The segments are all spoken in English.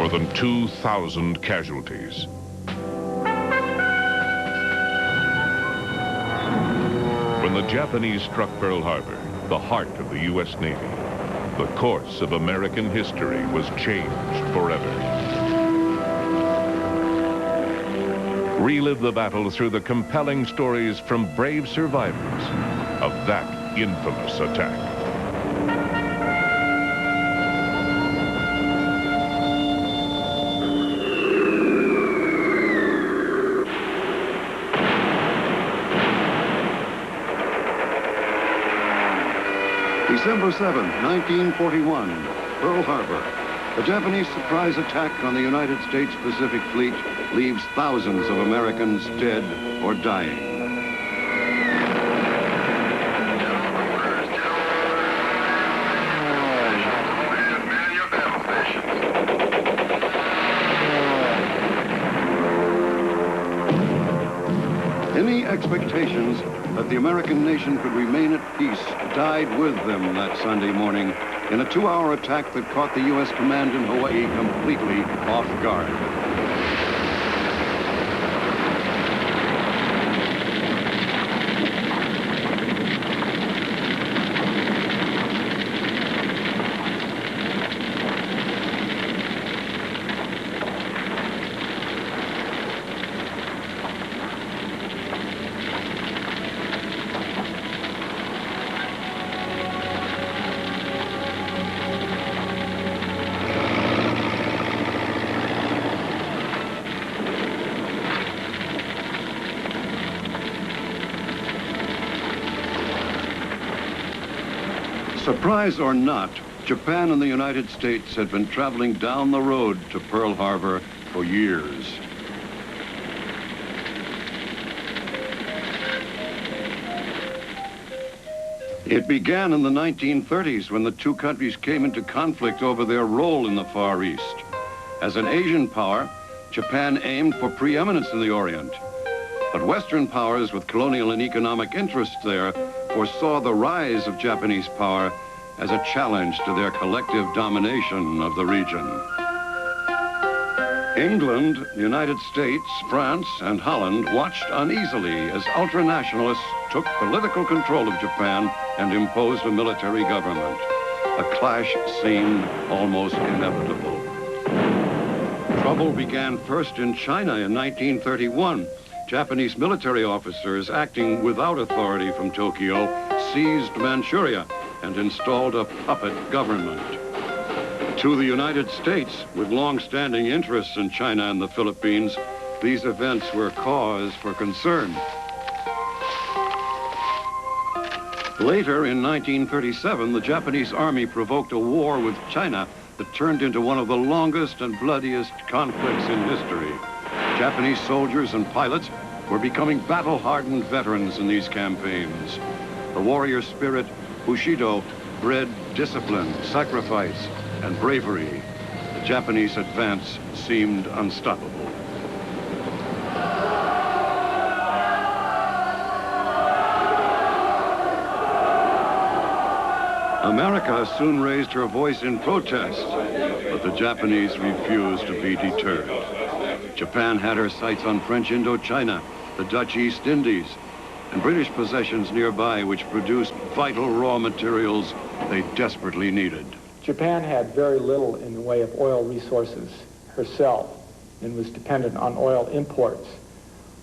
more than 2,000 casualties. When the Japanese struck Pearl Harbor, the heart of the U.S. Navy, the course of American history was changed forever. Relive the battle through the compelling stories from brave survivors of that infamous attack. December 7, 1941, Pearl Harbor. A Japanese surprise attack on the United States Pacific Fleet leaves thousands of Americans dead or dying. Any expectations that the American nation could remain at peace died with them that Sunday morning in a 2-hour attack that caught the U.S. command in Hawaii completely off guard. Surprise or not, Japan and the United States had been traveling down the road to Pearl Harbor for years. It began in the 1930s when the two countries came into conflict over their role in the Far East. As an Asian power, Japan aimed for preeminence in the Orient. But Western powers with colonial and economic interests there foresaw the rise of Japanese power as a challenge to their collective domination of the region. England, the United States, France, and Holland watched uneasily as ultranationalists took political control of Japan and imposed a military government. A clash seemed almost inevitable. Trouble began first in China in 1931. Japanese military officers acting without authority from Tokyo seized Manchuria and installed a puppet government. To the United States, with long-standing interests in China and the Philippines, these events were cause for concern. Later, in 1937, the Japanese army provoked a war with China that turned into one of the longest and bloodiest conflicts in history. Japanese soldiers and pilots were becoming battle-hardened veterans in these campaigns. The warrior spirit, Bushido, bred discipline, sacrifice, and bravery. The Japanese advance seemed unstoppable. America soon raised her voice in protest, but the Japanese refused to be deterred. Japan had her sights on French Indochina, the Dutch East Indies, and British possessions nearby which produced vital raw materials they desperately needed. Japan had very little in the way of oil resources herself and was dependent on oil imports.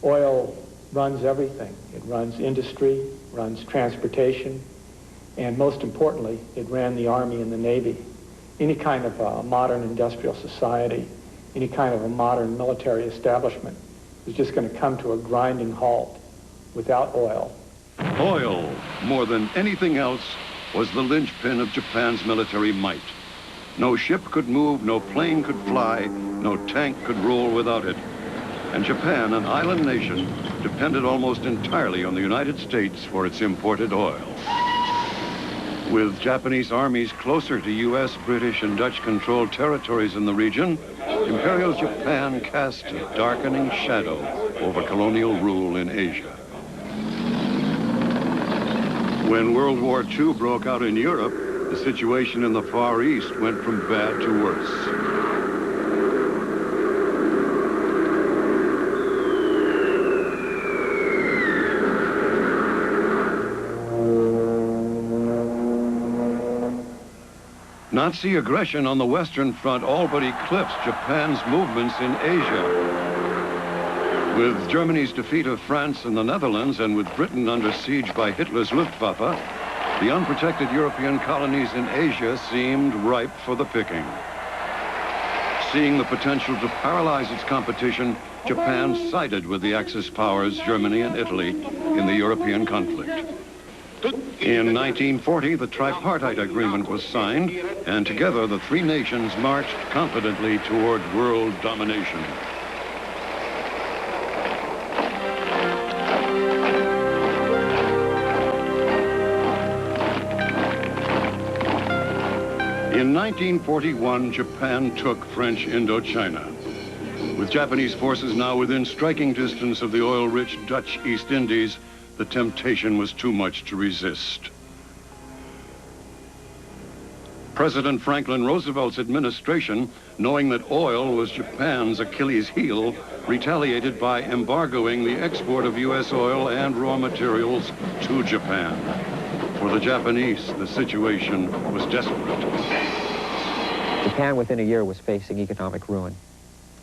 Oil runs everything. It runs industry, runs transportation, and most importantly, it ran the Army and the Navy. Any kind of a modern industrial society, any kind of a modern military establishment was just going to come to a grinding halt without oil. Oil, more than anything else, was the linchpin of Japan's military might. No ship could move, no plane could fly, no tank could roll without it. And Japan, an island nation, depended almost entirely on the United States for its imported oil. With Japanese armies closer to U.S., British, and Dutch-controlled territories in the region, Imperial Japan cast a darkening shadow over colonial rule in Asia. When World War II broke out in Europe, the situation in the Far East went from bad to worse. Nazi aggression on the Western Front all but eclipsed Japan's movements in Asia. With Germany's defeat of France and the Netherlands, and with Britain under siege by Hitler's Luftwaffe, the unprotected European colonies in Asia seemed ripe for the picking. Seeing the potential to paralyze its competition, Japan sided with the Axis powers, Germany and Italy, in the European conflict. In 1940, the Tripartite Agreement was signed, and together the three nations marched confidently toward world domination. In 1941, Japan took French Indochina. With Japanese forces now within striking distance of the oil-rich Dutch East Indies, the temptation was too much to resist. President Franklin Roosevelt's administration, knowing that oil was Japan's Achilles heel, retaliated by embargoing the export of U.S. oil and raw materials to Japan. For the Japanese, the situation was desperate. Japan, within a year, was facing economic ruin.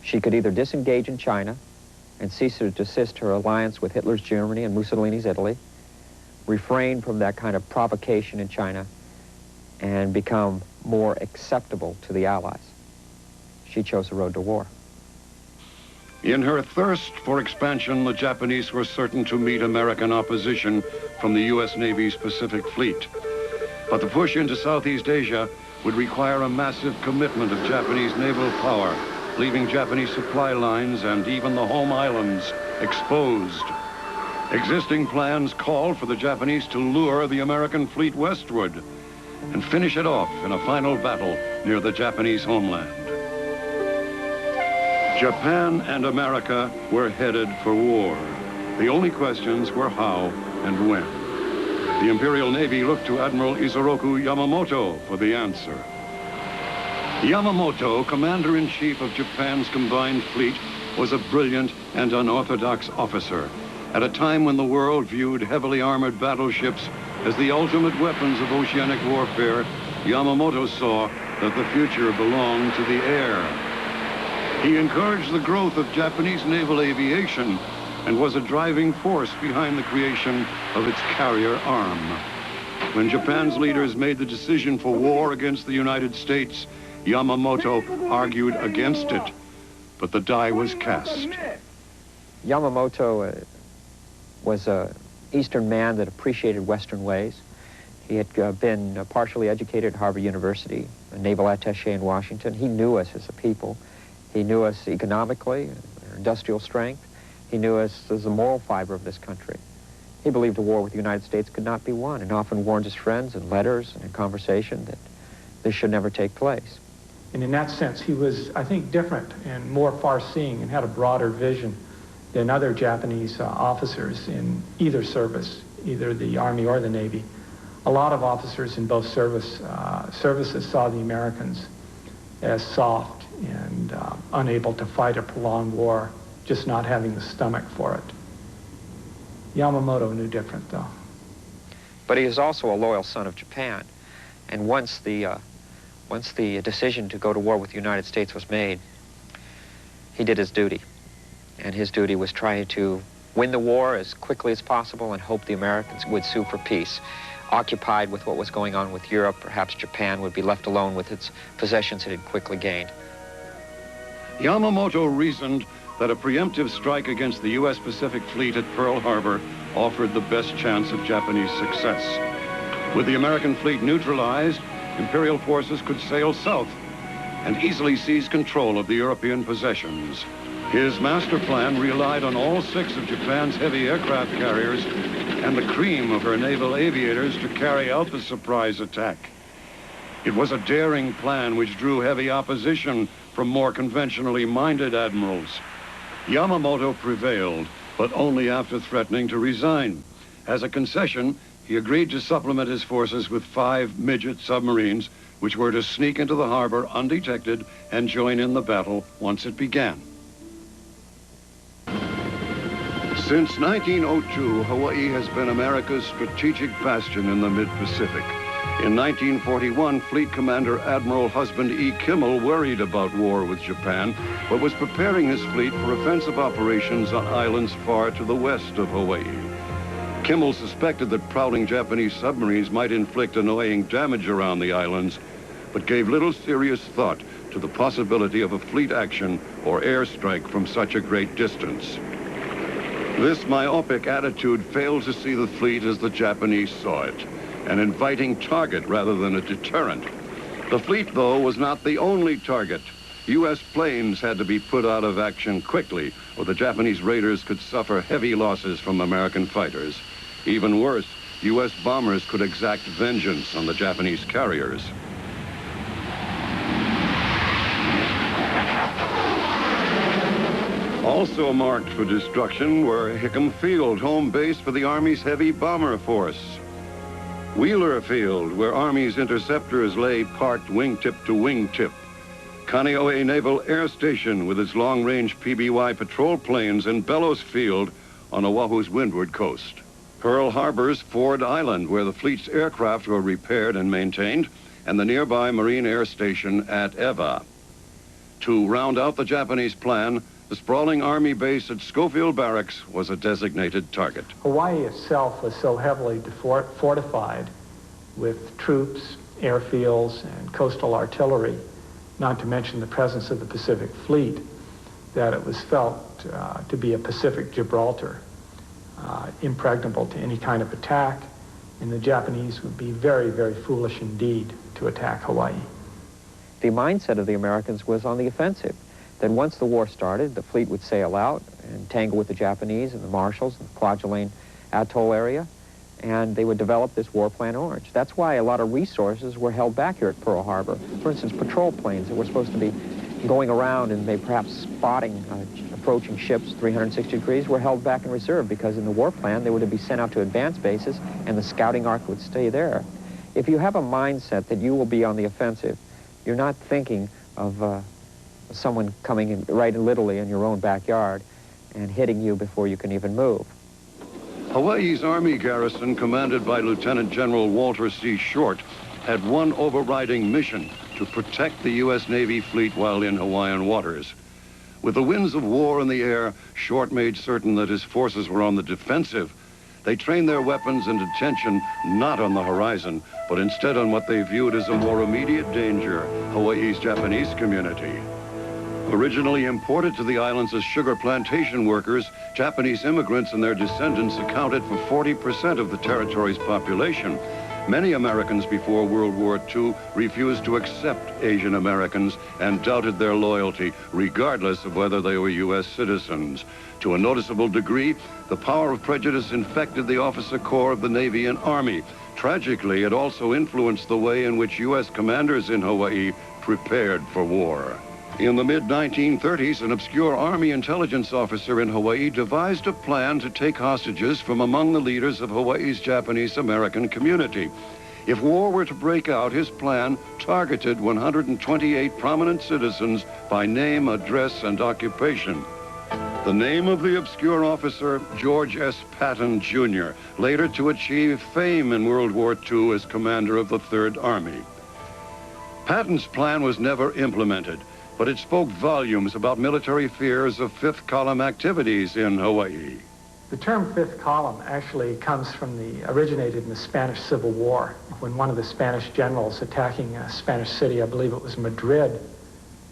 She could either disengage in China and cease to desist her alliance with Hitler's Germany and Mussolini's Italy, refrain from that kind of provocation in China, and become more acceptable to the Allies. She chose the road to war. In her thirst for expansion, the Japanese were certain to meet American opposition from the U.S. Navy's Pacific Fleet. But the push into Southeast Asia would require a massive commitment of Japanese naval power, leaving Japanese supply lines and even the home islands exposed. Existing plans called for the Japanese to lure the American fleet westward and finish it off in a final battle near the Japanese homeland. Japan and America were headed for war. The only questions were how and when. The Imperial Navy looked to Admiral Isoroku Yamamoto for the answer. Yamamoto, commander-in-chief of Japan's combined fleet, was a brilliant and unorthodox officer at a time when the world viewed heavily armored battleships as the ultimate weapons of oceanic warfare. Yamamoto saw that the future belonged to the air. He encouraged the growth of Japanese naval aviation and was a driving force behind the creation of its carrier arm. When Japan's leaders made the decision for war against the United States, Yamamoto argued against it, but the die was cast. Yamamoto was an Eastern man that appreciated Western ways. He had been partially educated at Harvard University, a naval attaché in Washington. He knew us as a people. He knew us economically, our industrial strength. He knew us as the moral fiber of this country. He believed a war with the United States could not be won, and often warned his friends in letters and in conversation that this should never take place. And in that sense, he was, I think, different and more far-seeing and had a broader vision than other Japanese officers in either service, either the Army or the Navy. A lot of officers in both services saw the Americans as soft and unable to fight a prolonged war, just not having the stomach for it. Yamamoto knew different, though. But he is also a loyal son of Japan. And once the decision to go to war with the United States was made, he did his duty. And his duty was trying to win the war as quickly as possible and hope the Americans would sue for peace. Occupied with what was going on with Europe, perhaps Japan would be left alone with its possessions it had quickly gained. Yamamoto reasoned that a preemptive strike against the U.S. Pacific Fleet at Pearl Harbor offered the best chance of Japanese success. With the American fleet neutralized, Imperial forces could sail south and easily seize control of the European possessions. His master plan relied on all 6 of Japan's heavy aircraft carriers and the cream of her naval aviators to carry out the surprise attack. It was a daring plan which drew heavy opposition from more conventionally minded admirals. Yamamoto prevailed, but only after threatening to resign. As a concession, he agreed to supplement his forces with 5 midget submarines, which were to sneak into the harbor undetected and join in the battle once it began. Since 1902, Hawaii has been America's strategic bastion in the mid-Pacific. In 1941, Fleet Commander Admiral Husband E. Kimmel worried about war with Japan, but was preparing his fleet for offensive operations on islands far to the west of Hawaii. Kimmel suspected that prowling Japanese submarines might inflict annoying damage around the islands, but gave little serious thought to the possibility of a fleet action or airstrike from such a great distance. This myopic attitude failed to see the fleet as the Japanese saw it, an inviting target rather than a deterrent. The fleet, though, was not the only target. U.S. planes had to be put out of action quickly, or the Japanese raiders could suffer heavy losses from American fighters. Even worse, U.S. bombers could exact vengeance on the Japanese carriers. Also marked for destruction were Hickam Field, home base for the Army's heavy bomber force. Wheeler Field, where Army's interceptors lay parked wingtip to wingtip. Kaneohe Naval Air Station with its long-range PBY patrol planes, and Bellows Field on Oahu's windward coast. Pearl Harbor's Ford Island, where the fleet's aircraft were repaired and maintained, and the nearby Marine Air Station at Eva. To round out the Japanese plan, the sprawling Army base at Schofield Barracks was a designated target. Hawaii itself was so heavily fortified with troops, airfields, and coastal artillery, not to mention the presence of the Pacific Fleet, that it was felt to be a Pacific Gibraltar, impregnable to any kind of attack, and the Japanese would be very, very foolish indeed to attack Hawaii. The mindset of the Americans was on the offensive. Then once the war started, the fleet would sail out and tangle with the Japanese and the Marshalls and the Kwajalein Atoll area, and they would develop this War Plan Orange. That's why a lot of resources were held back here at Pearl Harbor. For instance, patrol planes that were supposed to be going around and maybe perhaps spotting approaching ships 360 degrees were held back in reserve, because in the war plan they would be sent out to advanced bases and the scouting arc would stay there. If you have a mindset that you will be on the offensive, you're not thinking of someone coming in right literally in your own backyard and hitting you before you can even move. Hawaii's Army garrison, commanded by Lieutenant General Walter C. Short, had one overriding mission: to protect the U.S. Navy fleet while in Hawaiian waters. With the winds of war in the air, Short made certain that his forces were on the defensive. They trained their weapons and attention not on the horizon, but instead on what they viewed as a more immediate danger: Hawaii's Japanese community. Originally imported to the islands as sugar plantation workers, Japanese immigrants and their descendants accounted for 40% of the territory's population. Many Americans before World War II refused to accept Asian Americans and doubted their loyalty, regardless of whether they were U.S. citizens. To a noticeable degree, the power of prejudice infected the officer corps of the Navy and Army. Tragically, it also influenced the way in which U.S. commanders in Hawaii prepared for war. In the mid-1930s, an obscure Army intelligence officer in Hawaii devised a plan to take hostages from among the leaders of Hawaii's Japanese-American community. If war were to break out, his plan targeted 128 prominent citizens by name, address, and occupation. The name of the obscure officer, George S. Patton, Jr., later to achieve fame in World War II as commander of the Third Army. Patton's plan was never implemented, but it spoke volumes about military fears of fifth column activities in Hawaii. The term fifth column actually originated in the Spanish Civil War, when one of the Spanish generals attacking a Spanish city, I believe it was Madrid,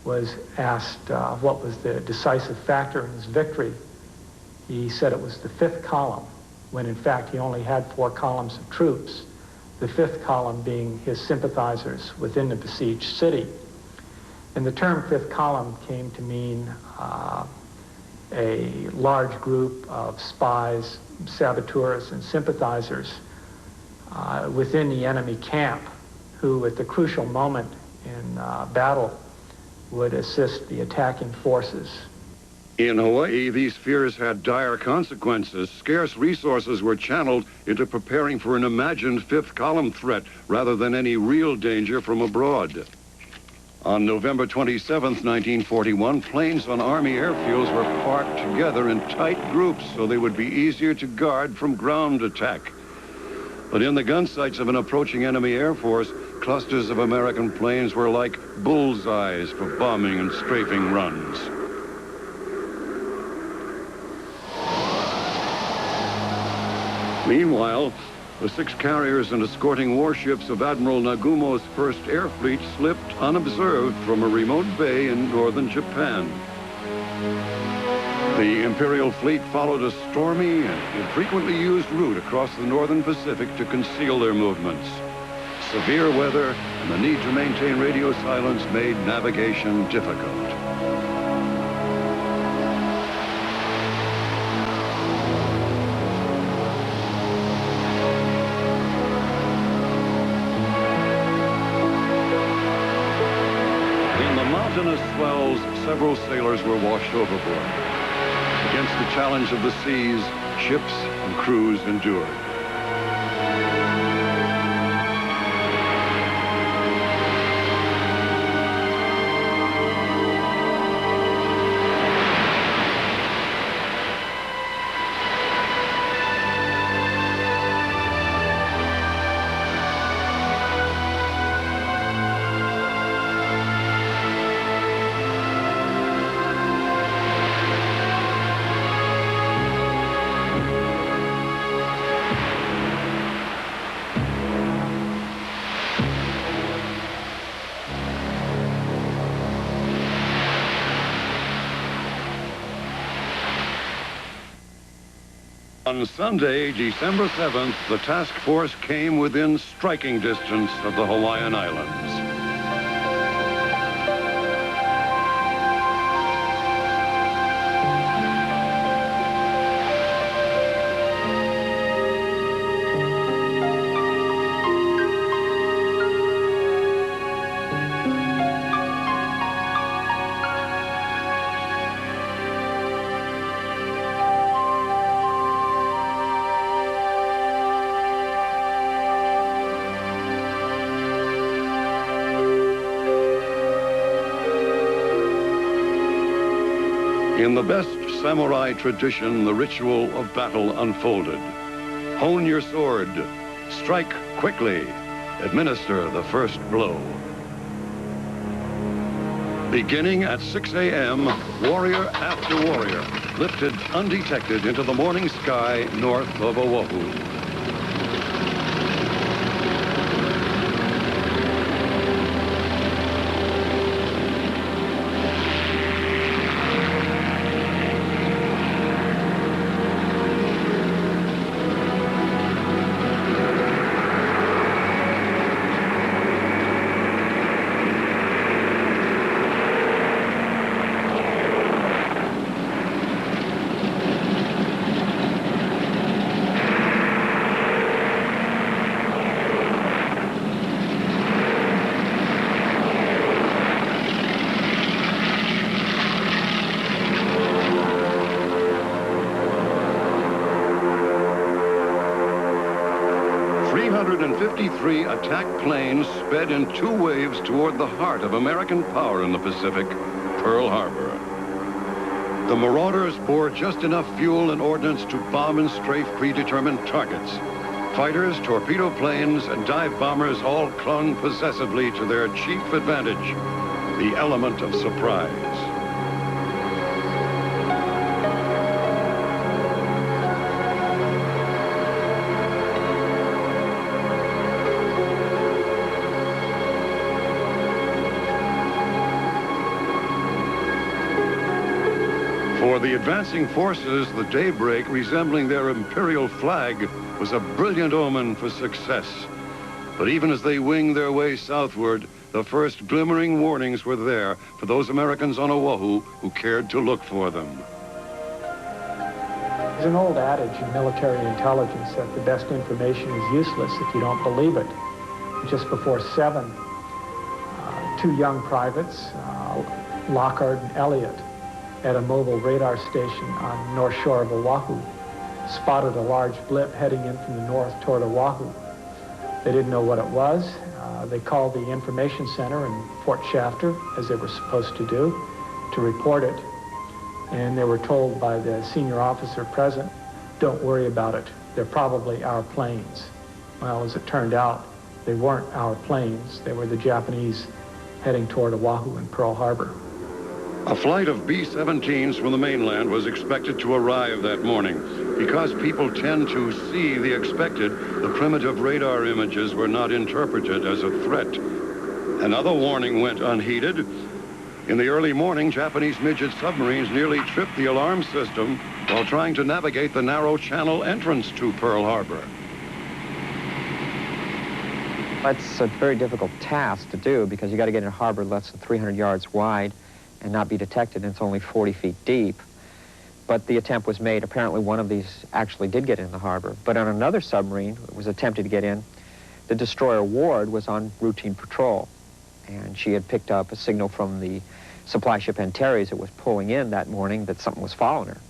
was asked what was the decisive factor in his victory. He said it was the fifth column, when in fact he only had 4 columns of troops, the fifth column being his sympathizers within the besieged city. And the term fifth column came to mean a large group of spies, saboteurs, and sympathizers within the enemy camp, who at the crucial moment in battle would assist the attacking forces. In Hawaii, these fears had dire consequences. Scarce resources were channeled into preparing for an imagined fifth column threat rather than any real danger from abroad. On November 27, 1941, planes on Army airfields were parked together in tight groups so they would be easier to guard from ground attack. But in the gun sights of an approaching enemy air force, clusters of American planes were like bullseyes for bombing and strafing runs. Meanwhile, the 6 carriers and escorting warships of Admiral Nagumo's First Air Fleet slipped unobserved from a remote bay in northern Japan. The Imperial fleet followed a stormy and infrequently used route across the northern Pacific to conceal their movements. Severe weather and the need to maintain radio silence made navigation difficult. In the mountainous swells, several sailors were washed overboard. Against the challenge of the seas, ships and crews endured. On Sunday, December 7th, the task force came within striking distance of the Hawaiian Islands. In the best samurai tradition, the ritual of battle unfolded. Hone your sword, strike quickly, administer the first blow. Beginning at 6 a.m., warrior after warrior lifted undetected into the morning sky north of Oahu. Three attack planes sped in 2 waves toward the heart of American power in the Pacific, Pearl Harbor. The Marauders bore just enough fuel and ordnance to bomb and strafe predetermined targets. Fighters, torpedo planes, and dive bombers all clung possessively to their chief advantage, the element of surprise. For the advancing forces, the daybreak resembling their Imperial flag was a brilliant omen for success. But even as they winged their way southward, the first glimmering warnings were there for those Americans on Oahu who cared to look for them. There's an old adage in military intelligence that the best information is useless if you don't believe it. Just before 7, 2 young privates, Lockhart and Elliott, at a mobile radar station on the north shore of Oahu, spotted a large blip heading in from the north toward Oahu. They didn't know what it was. They called the information center in Fort Shafter, as they were supposed to do, to report it. And they were told by the senior officer present, "Don't worry about it. They're probably our planes." Well, as it turned out, they weren't our planes. They were the Japanese heading toward Oahu and Pearl Harbor. A flight of B-17s from the mainland was expected to arrive that morning. Because people tend to see the expected, the primitive radar images were not interpreted as a threat. Another warning went unheeded. In the early morning, Japanese midget submarines nearly tripped the alarm system while trying to navigate the narrow channel entrance to Pearl Harbor. That's a very difficult task to do because you got to get in a harbor less than 300 yards wide and not be detected, and it's only 40 feet deep. But the attempt was made. Apparently one of these actually did get in the harbor. But on another submarine, it was attempted to get in, the destroyer Ward was on routine patrol. And she had picked up a signal from the supply ship Antares that was pulling in that morning that something was following her.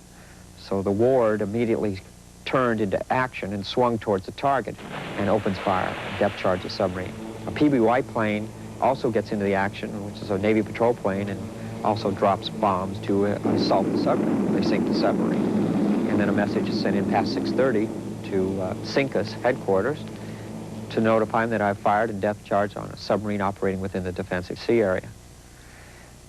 So the Ward immediately turned into action and swung towards the target and opens fire, depth charge the submarine. A PBY plane also gets into the action, which is a Navy patrol plane, and also drops bombs to assault the submarine. They sink the submarine. And then a message is sent in past 6:30 to SINCA's headquarters to notify them that I've fired a depth charge on a submarine operating within the defensive sea area.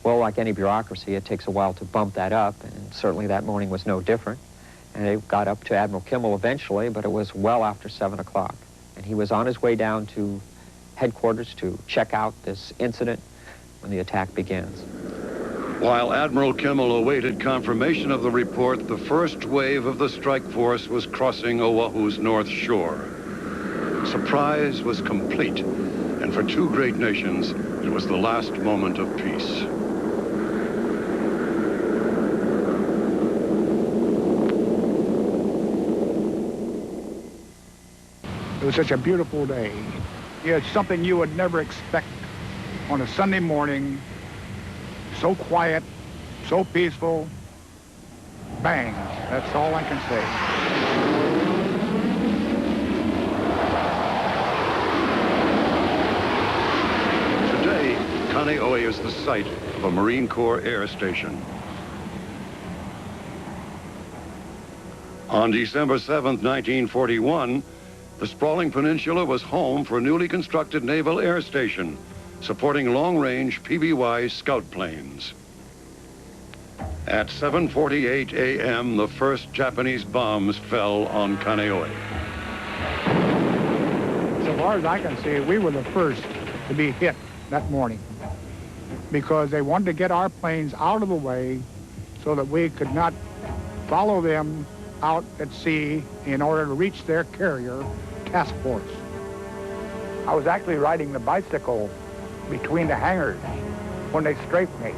Well, like any bureaucracy, it takes a while to bump that up, and certainly that morning was no different. And it got up to Admiral Kimmel eventually, but it was well after 7 o'clock. And he was on his way down to headquarters to check out this incident when the attack begins. While Admiral Kimmel awaited confirmation of the report, the first wave of the strike force was crossing Oahu's north shore. Surprise was complete, and for two great nations, it was the last moment of peace. It was such a beautiful day. It's something you would never expect on a Sunday morning. So quiet, so peaceful. Bang. That's all I can say. Today, Kaneohe is the site of a Marine Corps air station. On December 7th, 1941, the sprawling peninsula was home for a newly constructed naval air station, supporting long-range PBY scout planes. At 7:48 a.m., the first Japanese bombs fell on Kaneohe. So far as I can see, we were the first to be hit that morning because they wanted to get our planes out of the way so that we could not follow them out at sea in order to reach their carrier task force. I was actually riding the bicycle between the hangars when they strafed me.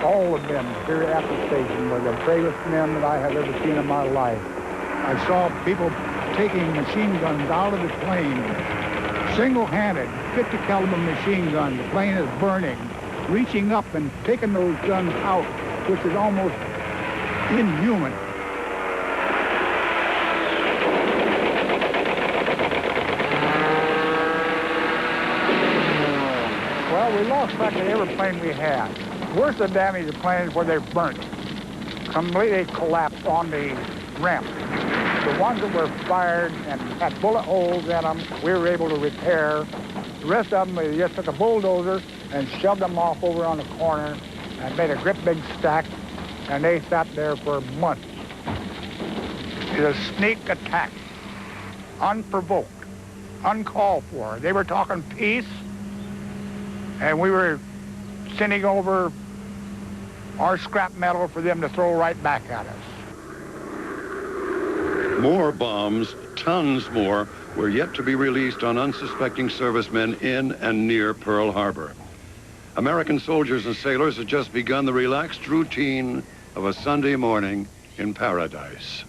All of them here at the station were the bravest men that I have ever seen in my life. I saw people taking machine guns out of the plane, single-handed, 50 caliber machine gun. The plane is burning, reaching up and taking those guns out, which is almost inhuman. Well, we lost practically every plane we had. Worst of the damage of planes where they're burnt, completely collapsed on the ramp. The ones that were fired and had bullet holes in them, we were able to repair. The rest of them, we just took a bulldozer and shoved them off over on the corner and made a great big stack, and they sat there for months. It was a sneak attack, unprovoked, uncalled for. They were talking peace, and we were sending over our scrap metal for them to throw right back at us. More bombs, tons more, were yet to be released on unsuspecting servicemen in and near Pearl Harbor. American soldiers and sailors had just begun the relaxed routine of a Sunday morning in paradise.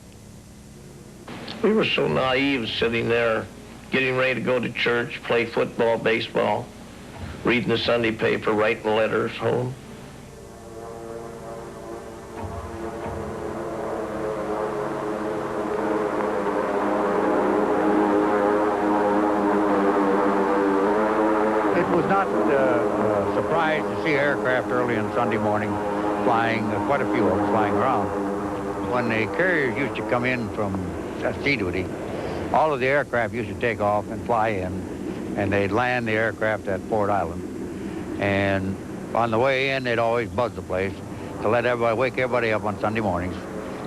We were so naive sitting there, getting ready to go to church, play football, baseball, reading the Sunday paper, writing letters home. It was not a surprise to see aircraft early on Sunday morning flying, quite a few of them flying around. When the carriers used to come in from sea duty, all of the aircraft used to take off and fly in, and they'd land the aircraft at Port Island. And on the way in, they'd always buzz the place to let everybody, wake everybody up on Sunday mornings,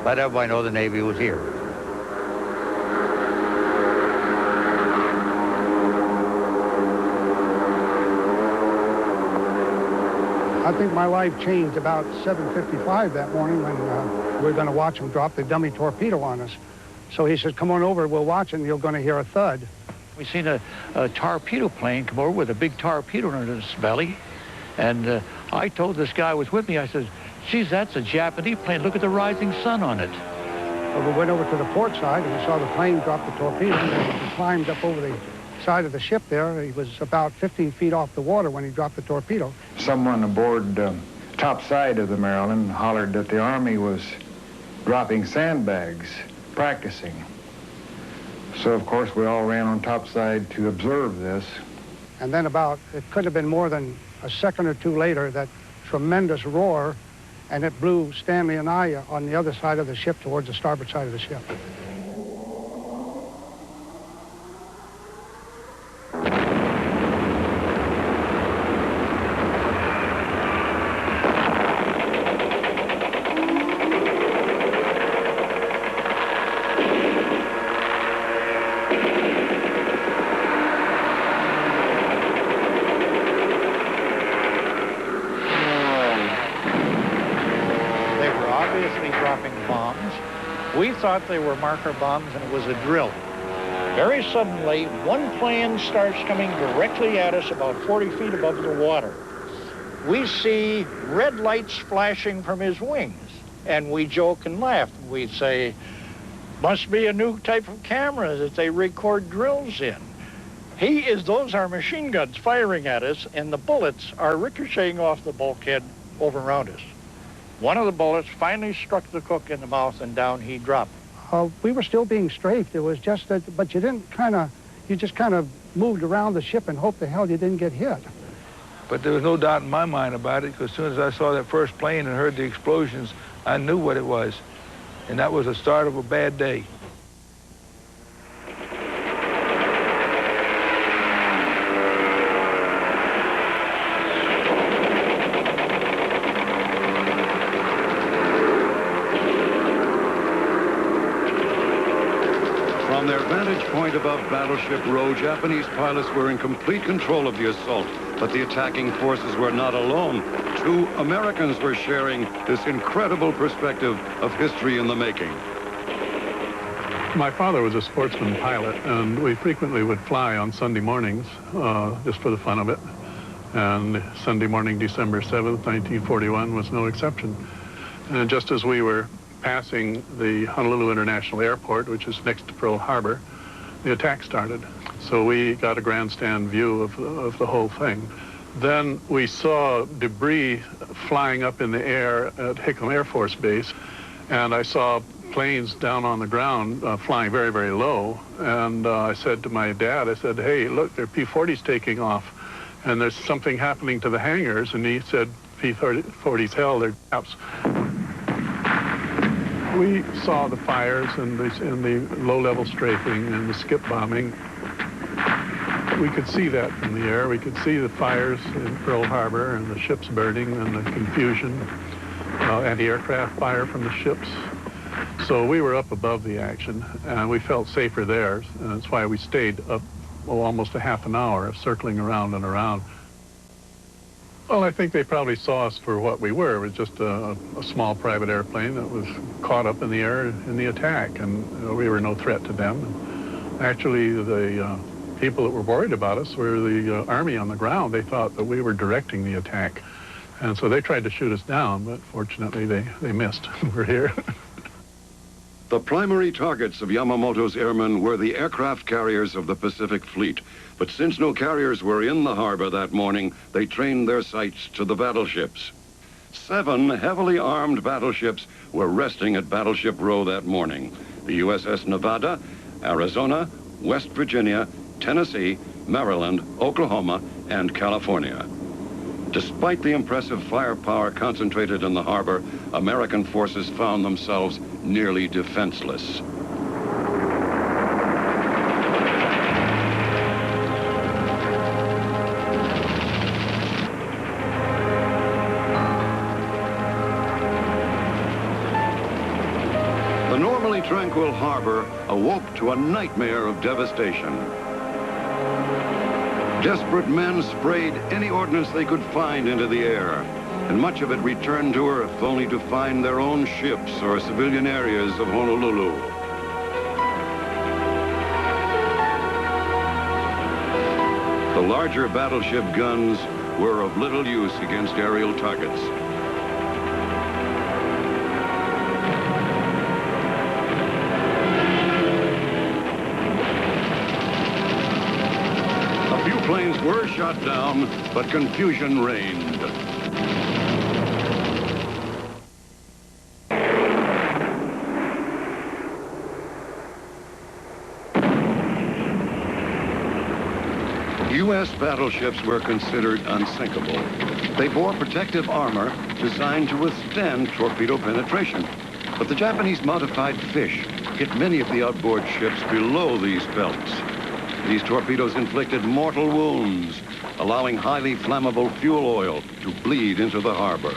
let everybody know the Navy was here. I think my life changed about 7:55 that morning when we were going to watch him drop the dummy torpedo on us. So he said, come on over, we'll watch it, and you're going to hear a thud. We seen a torpedo plane come over with a big torpedo in its belly. And I told this guy who was with me, I said, geez, that's a Japanese plane. Look at the rising sun on it. So we went over to the port side, and we saw the plane drop the torpedo, and then he climbed up over the side of the ship there. He was about 15 feet off the water when he dropped the torpedo. Someone aboard top side of the Maryland hollered that the Army was dropping sandbags, practicing. So, of course, we all ran on top side to observe this. And then it could have been more than a second or two later, that tremendous roar, and it blew Stanley and I on the other side of the ship towards the starboard side of the ship. We thought they were marker bombs, and it was a drill. Very suddenly, one plane starts coming directly at us about 40 feet above the water. We see red lights flashing from his wings, and we joke and laugh. We say, must be a new type of camera that they record drills in. Those are machine guns firing at us, and the bullets are ricocheting off the bulkhead over around us. One of the bullets finally struck the cook in the mouth, and down he dropped. We were still being strafed. It was just that, but you just kind of moved around the ship and hoped the hell you didn't get hit. But there was no doubt in my mind about it, because as soon as I saw that first plane and heard the explosions, I knew what it was. And that was the start of a bad day. From their vantage point above Battleship Row, Japanese pilots were in complete control of the assault, but the attacking forces were not alone. 2 Americans were sharing this incredible perspective of history in the making. My father was a sportsman pilot, and we frequently would fly on Sunday mornings, just for the fun of it. And Sunday morning, December 7th, 1941 was no exception. And just as we were passing the Honolulu International Airport, which is next to Pearl Harbor, the attack started. So we got a grandstand view of the whole thing. Then we saw debris flying up in the air at Hickam Air Force Base, and I saw planes down on the ground flying very, very low. And I said to my dad, I said, hey, look, there are P-40s taking off, and there's something happening to the hangars. And he said, P-40s, hell, they're traps. We saw the fires and the low-level strafing and the skip bombing. We could see that from the air. We could see the fires in Pearl Harbor and the ships burning and the confusion, anti-aircraft fire from the ships. So we were up above the action, and we felt safer there. And that's why we stayed up almost a half an hour, circling around and around. Well, I think they probably saw us for what we were. It was just a small private airplane that was caught up in the air in the attack, and we were no threat to them. And actually, the people that were worried about us were the Army on the ground. They thought that we were directing the attack, and so they tried to shoot us down, but fortunately they missed. We're here. The primary targets of Yamamoto's airmen were the aircraft carriers of the Pacific Fleet. But since no carriers were in the harbor that morning, they trained their sights to the battleships. 7 heavily armed battleships were resting at Battleship Row that morning. The USS Nevada, Arizona, West Virginia, Tennessee, Maryland, Oklahoma, and California. Despite the impressive firepower concentrated in the harbor, American forces found themselves nearly defenseless. The normally tranquil harbor awoke to a nightmare of devastation. Desperate men sprayed any ordnance they could find into the air, and much of it returned to Earth only to find their own ships or civilian areas of Honolulu. The larger battleship guns were of little use against aerial targets. Planes were shot down, but confusion reigned. U.S. battleships were considered unsinkable. They bore protective armor designed to withstand torpedo penetration. But the Japanese modified fish hit many of the outboard ships below these belts. These torpedoes inflicted mortal wounds, allowing highly flammable fuel oil to bleed into the harbor.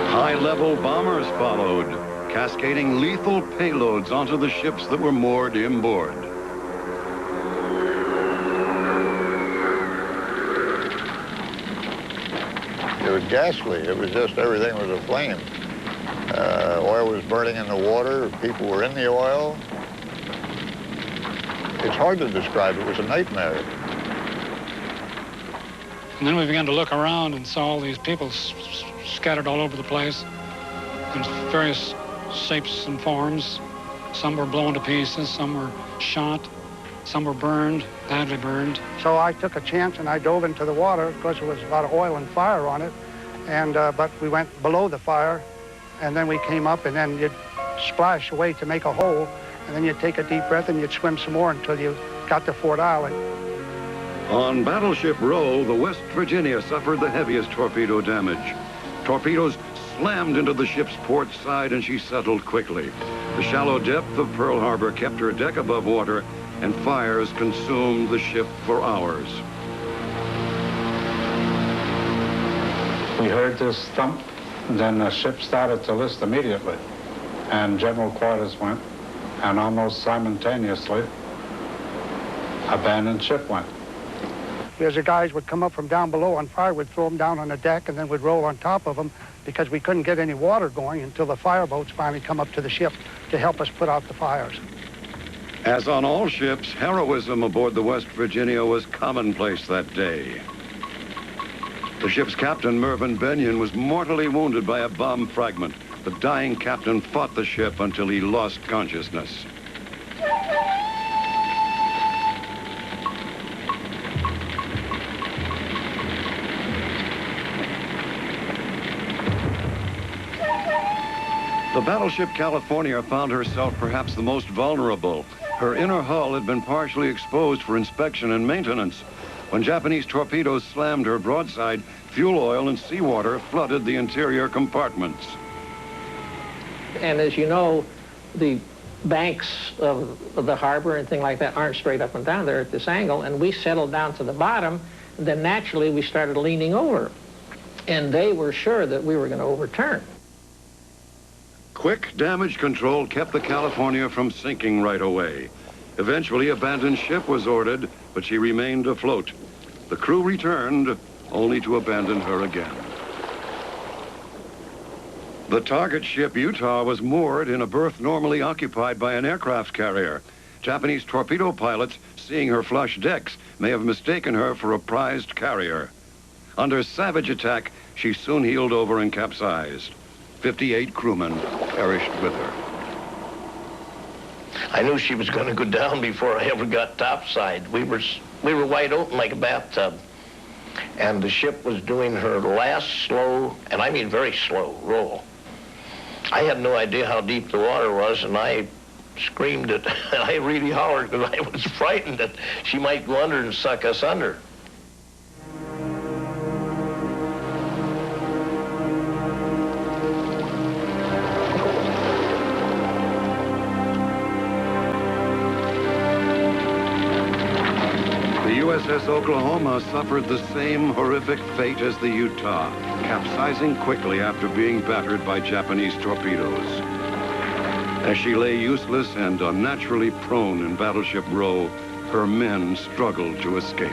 High-level bombers followed, cascading lethal payloads onto the ships that were moored inboard. It was ghastly. It was just everything was aflame. Oil was burning in the water. People were in the oil. It's hard to describe. It was a nightmare. And then we began to look around and saw all these people scattered all over the place in various shapes and forms. Some were blown to pieces, some were shot, some were burned, badly burned. So I took a chance and I dove into the water because there was a lot of oil and fire on it. And but we went below the fire. And then we came up, and then you'd splash away to make a hole, and then you'd take a deep breath and you'd swim some more until you got to Fort Island. On Battleship Row, the West Virginia suffered the heaviest torpedo damage. Torpedoes slammed into the ship's port side, and she settled quickly. The shallow depth of Pearl Harbor kept her deck above water, and fires consumed the ship for hours. We heard this thump. Then the ship started to list immediately, and general quarters went, and almost simultaneously, abandoned ship went. As the guys would come up from down below on fire, we'd throw them down on the deck, and then we'd roll on top of them because we couldn't get any water going until the fireboats finally come up to the ship to help us put out the fires. As on all ships, heroism aboard the West Virginia was commonplace that day. The ship's captain, Mervyn Benyon, was mortally wounded by a bomb fragment. The dying captain fought the ship until he lost consciousness. The battleship California found herself perhaps the most vulnerable. Her inner hull had been partially exposed for inspection and maintenance. When Japanese torpedoes slammed her broadside, fuel oil and seawater flooded the interior compartments. And as you know, the banks of the harbor and things like that aren't straight up and down. They're at this angle, and we settled down to the bottom, and then naturally we started leaning over. And they were sure that we were going to overturn. Quick damage control kept the California from sinking right away. Eventually, abandoned ship was ordered, but she remained afloat. The crew returned, only to abandon her again. The target ship Utah was moored in a berth normally occupied by an aircraft carrier. Japanese torpedo pilots, seeing her flush decks, may have mistaken her for a prized carrier. Under savage attack, she soon heeled over and capsized. 58 crewmen perished with her. I knew she was going to go down before I ever got topside. We were wide open like a bathtub. And the ship was doing her last slow, and I mean very slow, roll. I had no idea how deep the water was, and I screamed it. I really hollered because I was frightened that she might go under and suck us under. USS Oklahoma suffered the same horrific fate as the Utah, capsizing quickly after being battered by Japanese torpedoes. As she lay useless and unnaturally prone in Battleship Row, her men struggled to escape.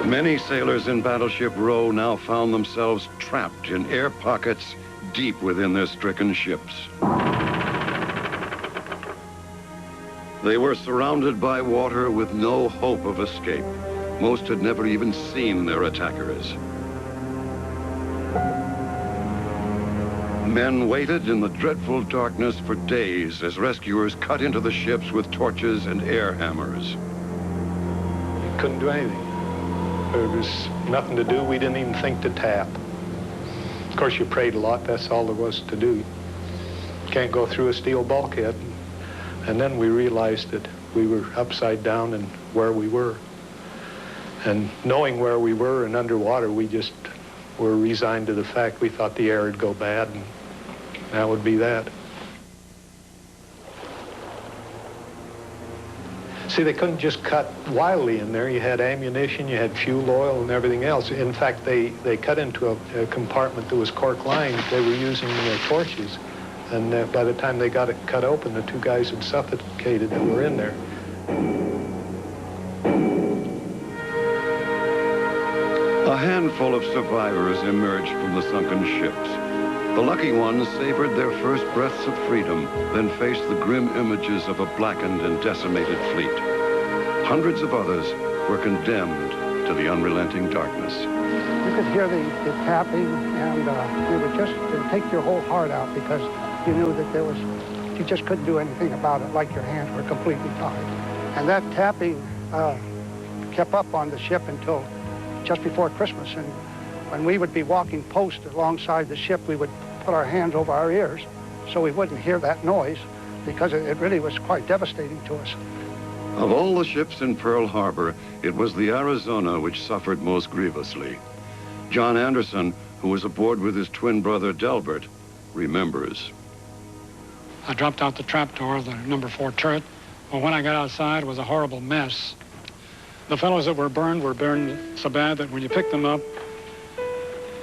Many sailors in Battleship Row now found themselves trapped in air pockets deep within their stricken ships. They were surrounded by water with no hope of escape. Most had never even seen their attackers. Men waited in the dreadful darkness for days as rescuers cut into the ships with torches and air hammers. You couldn't do anything. There was nothing to do. We didn't even think to tap. Of course, you prayed a lot. That's all there was to do. Can't go through a steel bulkhead. And then we realized that we were upside down and where we were. And knowing where we were and underwater, we just were resigned to the fact we thought the air would go bad, and that would be that. See, they couldn't just cut wildly in there. You had ammunition, you had fuel oil, and everything else. In fact, they cut into a compartment that was cork lined. They were using torches. And by the time they got it cut open, the two guys had suffocated that were in there. A handful of survivors emerged from the sunken ships. The lucky ones savored their first breaths of freedom, then faced the grim images of a blackened and decimated fleet. Hundreds of others were condemned to the unrelenting darkness. You could hear the tapping, and it would just take your whole heart out because you knew that you just couldn't do anything about it, like your hands were completely tied. And that tapping kept up on the ship until just before Christmas. And when we would be walking post alongside the ship, we would put our hands over our ears so we wouldn't hear that noise, because it really was quite devastating to us. Of all the ships in Pearl Harbor, it was the Arizona which suffered most grievously. John Anderson, who was aboard with his twin brother Delbert, remembers. I dropped out the trapdoor of the number 4 turret. Well, when I got outside, it was a horrible mess. The fellows that were burned so bad that when you picked them up,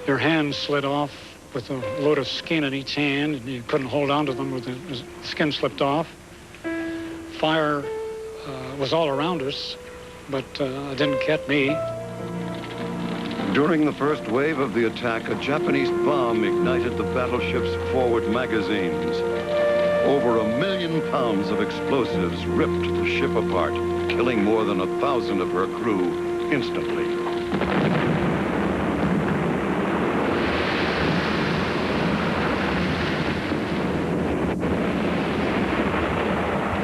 your hands slid off with a load of skin in each hand, and you couldn't hold on to them with the skin slipped off. Fire was all around us, but it didn't get me. During the first wave of the attack, a Japanese bomb ignited the battleship's forward magazines. Over 1 million pounds of explosives ripped the ship apart, killing more than 1,000 of her crew instantly.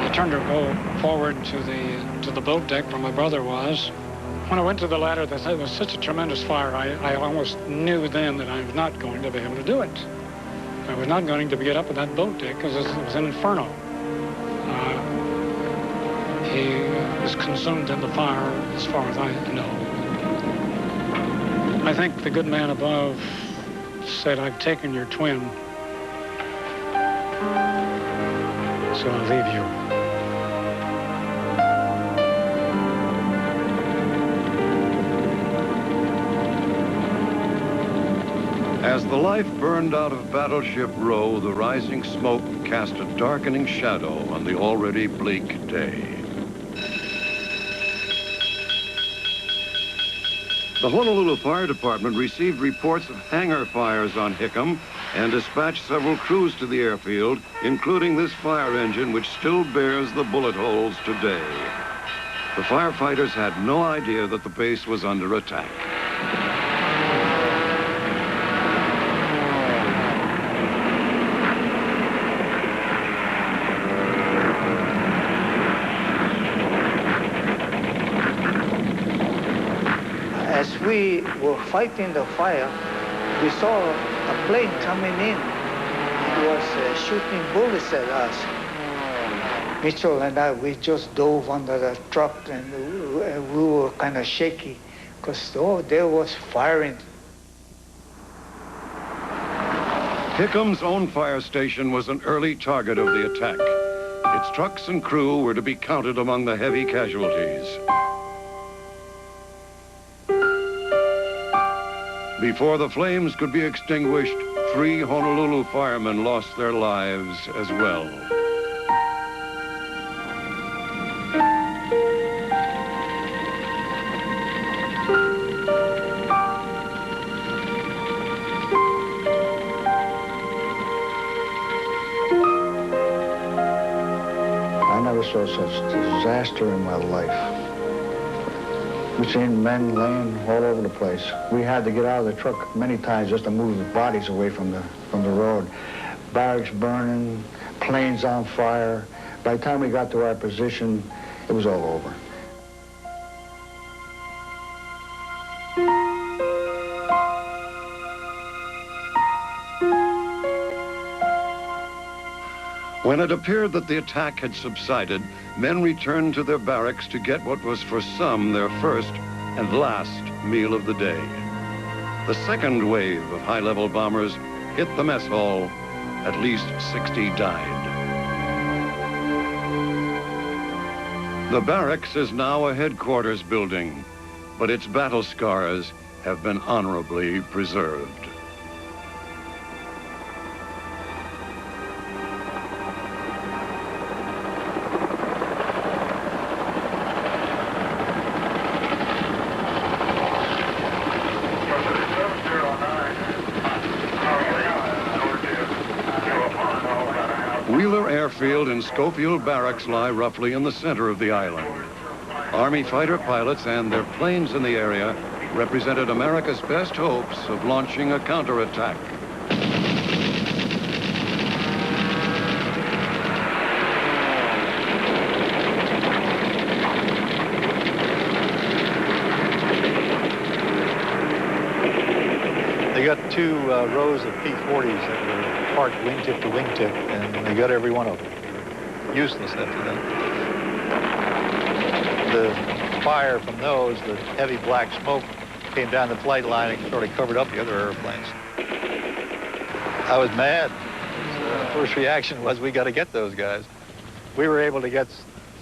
I turned to go forward to the boat deck where my brother was. When I went to the ladder, there was such a tremendous fire, I almost knew then that I was not going to be able to do it. I was not going to get up at that boat deck because it was an inferno. He was consumed in the fire as far as I know. I think the good man above said, "I've taken your twin, so I'll leave you." As the life burned out of Battleship Row, the rising smoke cast a darkening shadow on the already bleak day. The Honolulu Fire Department received reports of hangar fires on Hickam and dispatched several crews to the airfield, including this fire engine, which still bears the bullet holes today. The firefighters had no idea that the base was under attack. we were fighting the fire, we saw a plane coming in. It was shooting bullets at us. Mitchell and I, we just dove under the truck, and we were kind of shaky because there was firing. Hickham's own fire station was an early target of the attack. Its trucks and crew were to be counted among the heavy casualties. Before the flames could be extinguished, 3 Honolulu firemen lost their lives as well. I never saw such disaster in my life. We've seen men laying all over the place. We had to get out of the truck many times just to move the bodies away from the road. Barracks burning, planes on fire. By the time we got to our position, it was all over. When it appeared that the attack had subsided, men returned to their barracks to get what was for some their first and last meal of the day. The second wave of high-level bombers hit the mess hall. At least 60 died. The barracks is now a headquarters building, but its battle scars have been honorably preserved. Airfield and Schofield Barracks lie roughly in the center of the island. Army fighter pilots and their planes in the area represented America's best hopes of launching a counterattack. They got 2 rows of P-40s that were parked wingtip to wingtip, and they got every one of them. Useless after that. The fire from those, the heavy black smoke, came down the flight line and sort of covered up the other airplanes. I was mad. The first reaction was, we got to get those guys. We were able to get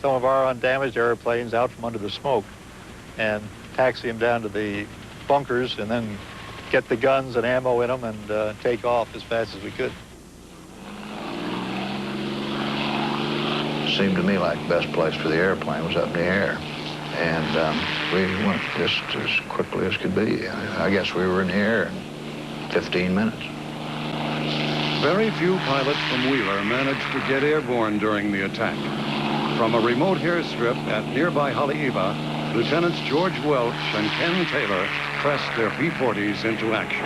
some of our undamaged airplanes out from under the smoke and taxi them down to the bunkers and then get the guns and ammo in them and take off as fast as we could. Seemed to me like the best place for the airplane was up in the air. And we went just as quickly as could be. I guess we were in the air in 15 minutes. Very few pilots from Wheeler managed to get airborne during the attack. From a remote airstrip at nearby Haleiwa, Lieutenants George Welch and Ken Taylor pressed their P-40s into action.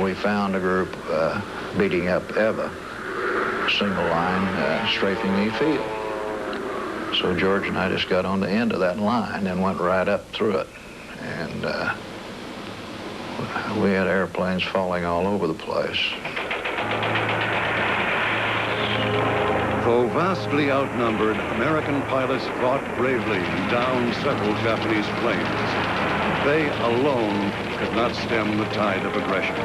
We found a group beating up Eva, single line, strafing the field. So George and I just got on the end of that line and went right up through it. And we had airplanes falling all over the place. Though vastly outnumbered, American pilots fought bravely and downed several Japanese planes. They alone could not stem the tide of aggression.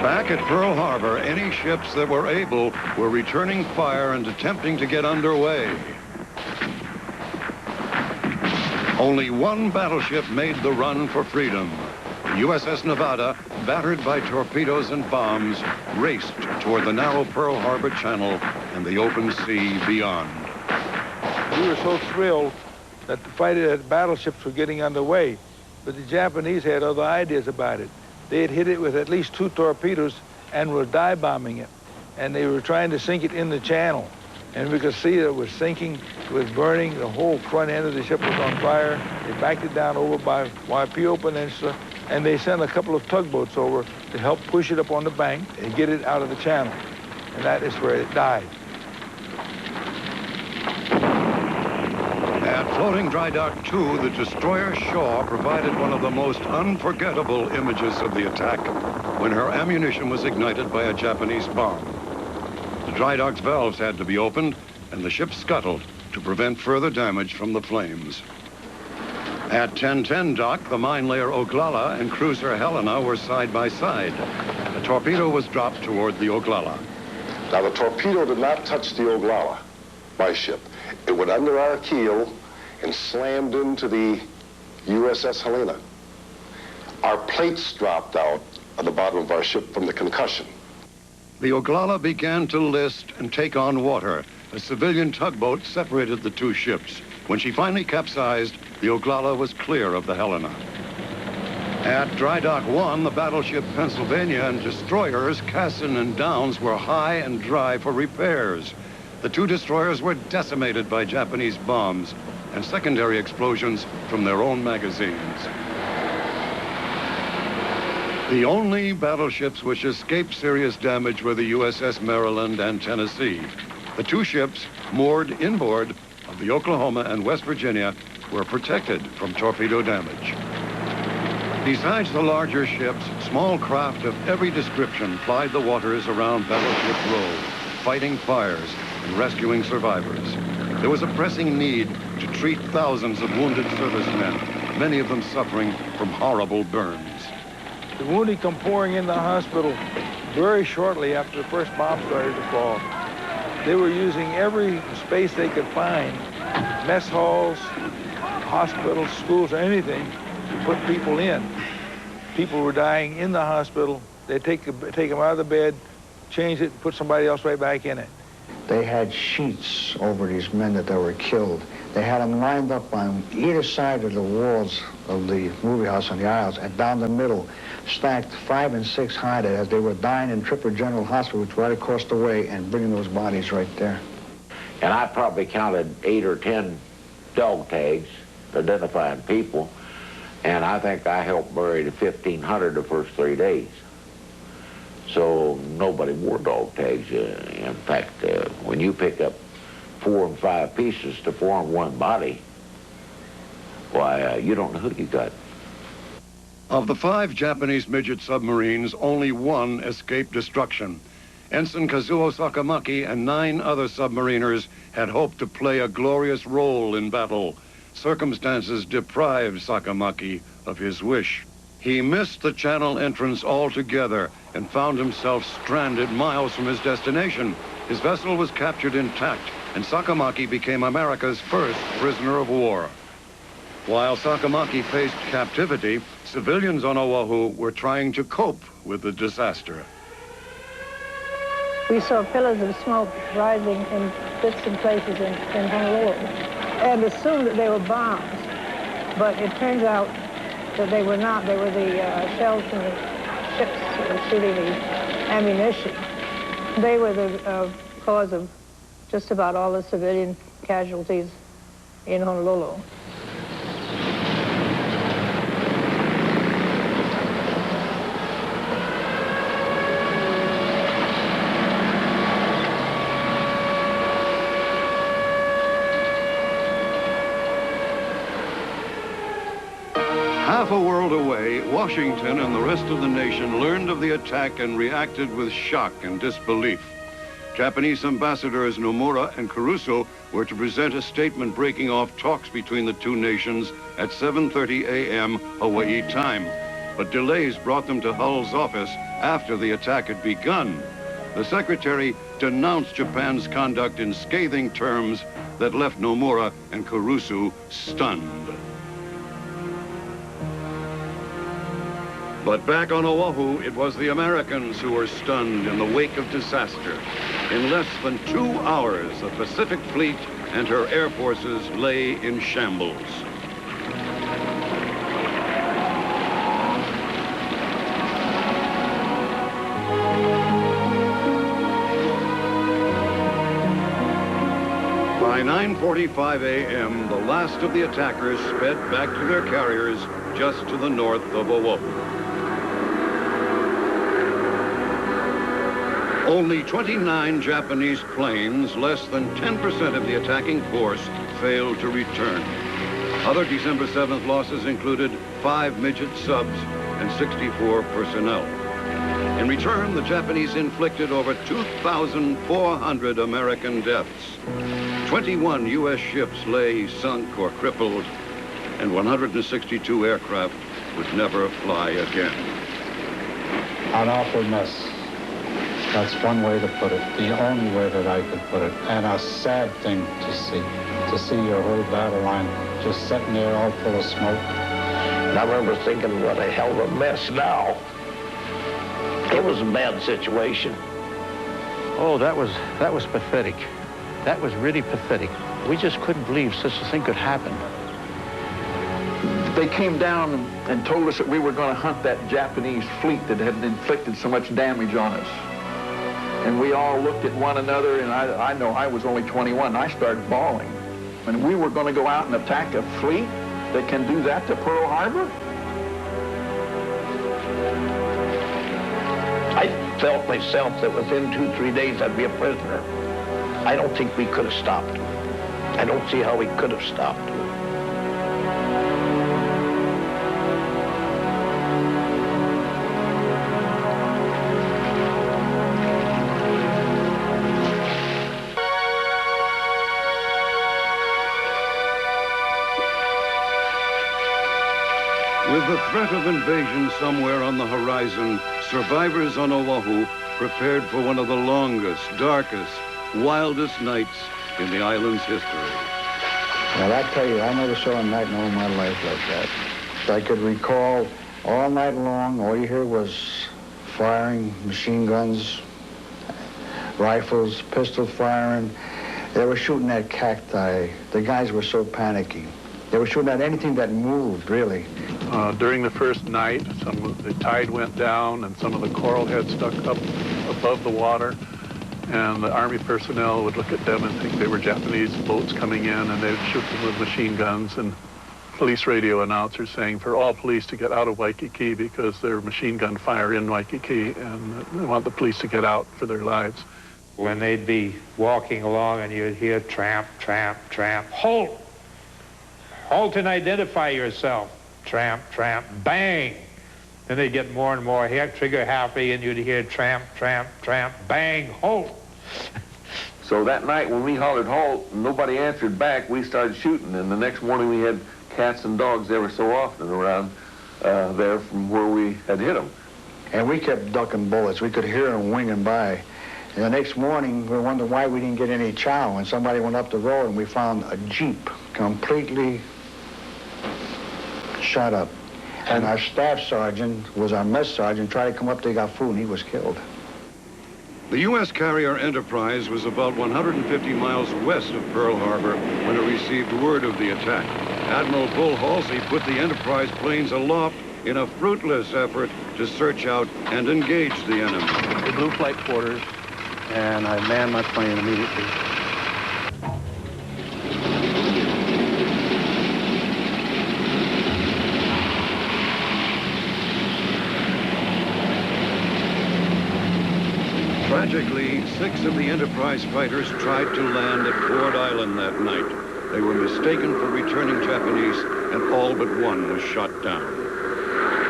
Back at Pearl Harbor, any ships that were able were returning fire and attempting to get underway. Only one battleship made the run for freedom. The USS Nevada, battered by torpedoes and bombs, raced toward the narrow Pearl Harbor Channel and the open sea beyond. We were so thrilled that the battleships were getting underway, but the Japanese had other ideas about it. They had hit it with at least 2 torpedoes and were dive bombing it. And they were trying to sink it in the channel. and we could see that it was sinking, it was burning, the whole front end of the ship was on fire. They backed it down over by Waipio Peninsula, and they sent a couple of tugboats over to help push it up on the bank and get it out of the channel. And that is where it died. At Floating Dry Dock 2, the destroyer Shaw provided one of the most unforgettable images of the attack when her ammunition was ignited by a Japanese bomb. The dry dock's valves had to be opened and the ship scuttled to prevent further damage from the flames. At 1010 dock, the mine layer Oglala and cruiser Helena were side by side. A torpedo was dropped toward the Oglala. Now, the torpedo did not touch the Oglala, my ship. It went under our keel and slammed into the USS Helena. Our plates dropped out of the bottom of our ship from the concussion. The Oglala began to list and take on water. A civilian tugboat separated the two ships. When she finally capsized, the Oglala was clear of the Helena. At Dry Dock 1, the battleship Pennsylvania and destroyers Cassin and Downs were high and dry for repairs. The two destroyers were decimated by Japanese bombs and secondary explosions from their own magazines. The only battleships which escaped serious damage were the USS Maryland and Tennessee. The two ships, moored inboard of the Oklahoma and West Virginia, were protected from torpedo damage. Besides the larger ships, small craft of every description plied the waters around Battleship Row, fighting fires and rescuing survivors. There was a pressing need to treat thousands of wounded servicemen, many of them suffering from horrible burns. The wounded come pouring in the hospital very shortly after the first bomb started to fall. They were using every space they could find, mess halls, hospitals, schools, or anything, to put people in. People were dying in the hospital. They'd take them out of the bed, change it, put somebody else right back in it. They had sheets over these men that were killed. They had them lined up on either side of the walls of the movie house on the aisles, and down the middle, stacked 5 and 6 high as they were dying in Tripper General Hospital, which was right across the way, and bringing those bodies right there. And I probably counted 8 or 10 dog tags identifying people, and I think I helped bury the 1,500 the first 3 days. So nobody wore dog tags. In fact, when you pick up 4 and 5 pieces to form one body, why, you don't know who you got. Of the 5 Japanese midget submarines, only one escaped destruction. Ensign Kazuo Sakamaki and 9 other submariners had hoped to play a glorious role in battle. Circumstances deprived Sakamaki of his wish. He missed the channel entrance altogether and found himself stranded miles from his destination. His vessel was captured intact, and Sakamaki became America's first prisoner of war. While Sakamaki faced captivity, civilians on Oahu were trying to cope with the disaster. We saw pillars of smoke rising in bits and places in Honolulu, and assumed that they were bombs. But it turns out that they were not. They were the shells from the ships that were shooting the ammunition. They were the cause of just about all the civilian casualties in Honolulu. Half a world away, Washington and the rest of the nation learned of the attack and reacted with shock and disbelief. Japanese ambassadors Nomura and Caruso were to present a statement breaking off talks between the two nations at 7:30 a.m. Hawaii time. But delays brought them to Hull's office after the attack had begun. The secretary denounced Japan's conduct in scathing terms that left Nomura and Caruso stunned. But back on Oahu, it was the Americans who were stunned in the wake of disaster. In less than 2 hours, the Pacific Fleet and her air forces lay in shambles. By 9:45 a.m., the last of the attackers sped back to their carriers just to the north of Oahu. Only 29 Japanese planes, less than 10% of the attacking force, failed to return. Other December 7th losses included 5 midget subs and 64 personnel. In return, the Japanese inflicted over 2,400 American deaths. 21 U.S. ships lay sunk or crippled, and 162 aircraft would never fly again. An awful mess. That's one way to put it, the only way that I could put it. And a sad thing to see your whole battle line just sitting there all full of smoke. And I remember thinking, what a hell of a mess now. It was a bad situation. Oh, that was pathetic. That was really pathetic. We just couldn't believe such a thing could happen. They came down and told us that we were going to hunt that Japanese fleet that had inflicted so much damage on us. And we all looked at one another, and I know I was only 21, and I started bawling. And we were going to go out and attack a fleet that can do that to Pearl Harbor? I felt myself that within 2-3 days I'd be a prisoner. I don't think we could have stopped. I don't see how we could have stopped. With the threat of invasion somewhere on the horizon, survivors on Oahu prepared for one of the longest, darkest, wildest nights in the island's history. Well, I tell you, I never saw a night in all my life like that. I could recall all night long, all you heard was firing, machine guns, rifles, pistol firing. They were shooting at cacti. The guys were so panicky. They were shooting at anything that moved, really. During the first night, the tide went down and some of the coral had stuck up above the water. And the Army personnel would look at them and think they were Japanese boats coming in, and they'd shoot them with machine guns. And police radio announcers saying for all police to get out of Waikiki because there's machine gun fire in Waikiki, and they want the police to get out for their lives. When they'd be walking along and you'd hear tramp, tramp, tramp, halt! Halt and identify yourself. Tramp, tramp, bang! Then they'd get more and more trigger happy, and you'd hear tramp, tramp, tramp, bang, halt! So that night when we hollered halt and nobody answered back, we started shooting. And the next morning we had cats and dogs ever so often around there from where we had hit them. And we kept ducking bullets. We could hear them winging by. And the next morning, we wondered why we didn't get any chow. And somebody went up the road and we found a Jeep completely shot up. And our staff sergeant was our mess sergeant, tried to come up, they got food, and he was killed. The U.S. carrier Enterprise was about 150 miles west of Pearl Harbor when it received word of the attack. Admiral Bull Halsey put the Enterprise planes aloft in a fruitless effort to search out and engage the enemy. We blew flight quarters, and I manned my plane immediately. Tragically, 6 of the Enterprise fighters tried to land at Ford Island that night. They were mistaken for returning Japanese, and all but one was shot down.